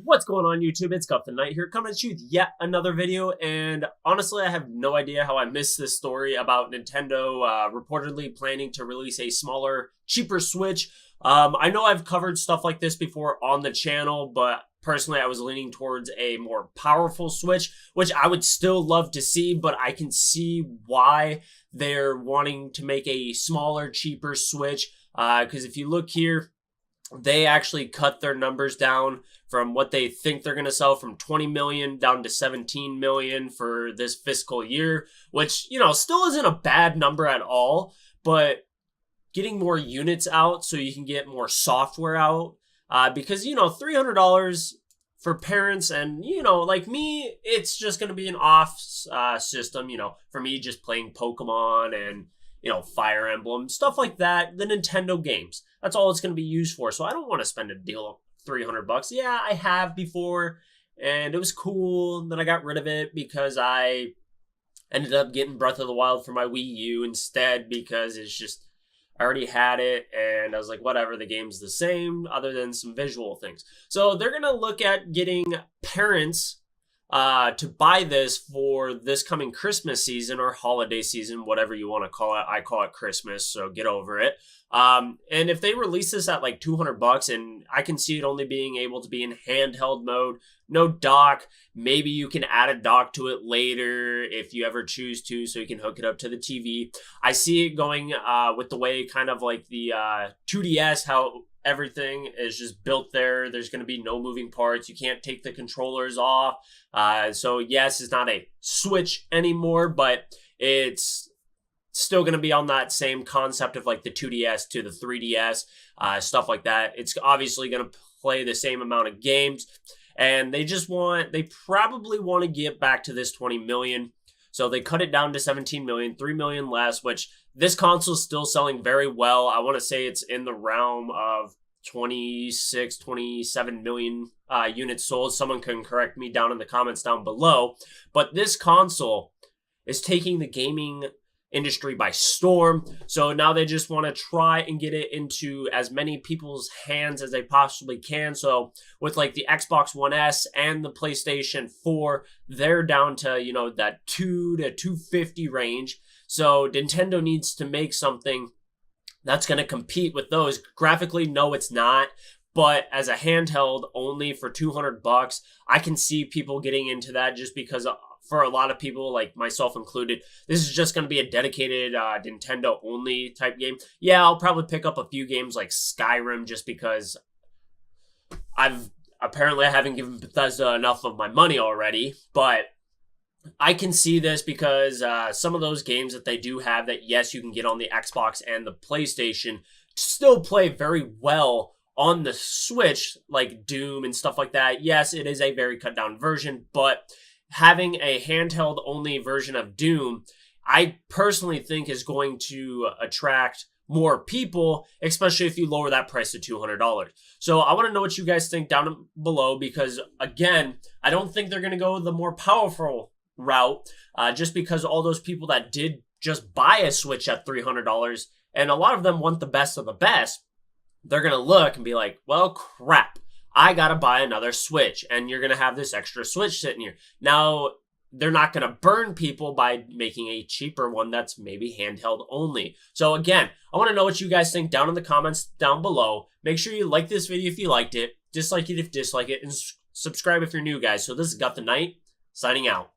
What's going on YouTube? It's Guff the Knight here, coming at you with yet another video, and honestly I have no idea how I missed this story about Nintendo reportedly planning to release a smaller, cheaper Switch. I know I've covered stuff like this before on the channel, but personally I was leaning towards a more powerful Switch, which I would still love to see, but I can see why they're wanting to make a smaller, cheaper Switch, because if you look here, they actually cut their numbers down from what they think they're going to sell from 20 million down to 17 million for this fiscal year, which, you know, still isn't a bad number at all, but getting more units out so you can get more software out, because, you know, $300 for parents and, you know, like me, it's just going to be an off system, you know, for me just playing Pokemon and, you know, Fire Emblem, stuff like that, the Nintendo games. That's all it's going to be used for. So I don't want to spend a deal of $300. Yeah, I have before, and it was cool. Then I got rid of it because I ended up getting Breath of the Wild for my Wii U instead because it's just, I already had it, and I was like, whatever, the game's the same, other than some visual things. So they're going to look at getting parents to buy this for this coming Christmas season or holiday season, whatever you want to call it. I call it Christmas, so get over it. And if they release this at like $200, and I can see it only being able to be in handheld mode, no dock, maybe you can add a dock to it later if you ever choose to, so you can hook it up to the TV. I see it going with the way kind of like the 2DS, how everything is just built there. There's going to be no moving parts. You can't take the controllers off. So yes, it's not a Switch anymore, but it's still going to be on that same concept of like the 2DS to the 3DS, stuff like that. It's obviously going to play the same amount of games, and they probably want to get back to this 20 million. So they cut it down to 17 million, 3 million less, which this console is still selling very well. I want to say it's in the realm of 26, 27 million units sold. Someone can correct me down in the comments down below. But this console is taking the gaming industry by storm. So now they just want to try and get it into as many people's hands as they possibly can. So with like the Xbox One S and the PlayStation 4, they're down to, you know, that 2 to 250 range. So Nintendo needs to make something that's going to compete with those. Graphically, no, it's not. But as a handheld only for $200, I can see people getting into that just because for a lot of people, like myself included, this is just going to be a dedicated Nintendo only type game. Yeah, I'll probably pick up a few games like Skyrim just because I haven't given Bethesda enough of my money already, but I can see this because some of those games that they do have that, yes, you can get on the Xbox and the PlayStation, still play very well on the Switch, like Doom and stuff like that. Yes, it is a very cut down version, but having a handheld only version of Doom, I personally think is going to attract more people, especially if you lower that price to $200. So I want to know what you guys think down below, because again, I don't think they're going to go the more powerful route, just because all those people that did just buy a Switch at $300, and a lot of them want the best of the best, they're going to look and be like, well, crap, I got to buy another Switch, and you're going to have this extra Switch sitting here. Now, they're not going to burn people by making a cheaper one that's maybe handheld only. So again, I want to know what you guys think down in the comments down below. Make sure you like this video if you liked it, dislike it if you dislike it, and subscribe if you're new, guys. So this is Guff the Knight, signing out.